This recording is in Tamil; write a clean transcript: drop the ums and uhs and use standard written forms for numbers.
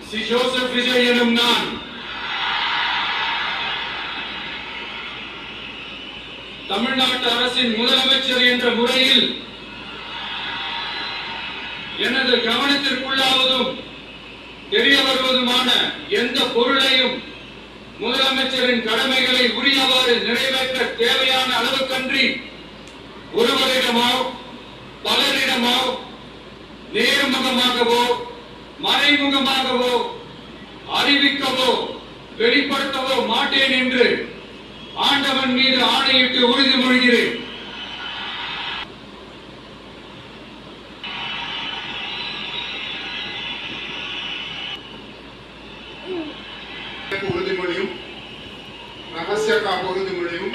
சி ஜோசப் விஜய் எனும் நான் தமிழ்நாட்டு அரசின் முதலமைச்சர் என்ற முறையில் எனது கவனத்திற்குள்ளாவதும் தெரிய வருவதுமான எந்த பொருளையும் முதலமைச்சரின் கடமைகளை உரியவாறு நிறைவேற்ற தேவையான அளவுக்கன்றி ஒருவரிடமோ பலரிடமோ நேர்முகமாகவோ மறைமுகமாகவோ அறிவிக்கவோ வெளிப்படுத்தவோ மாட்டேன் என்று ஆண்டவன் மீது ஆணையிட்டு உறுதிமொழிகிறேன். உறுதிமொழியும் ரகசிய காப்பு உறுதிமொழியும்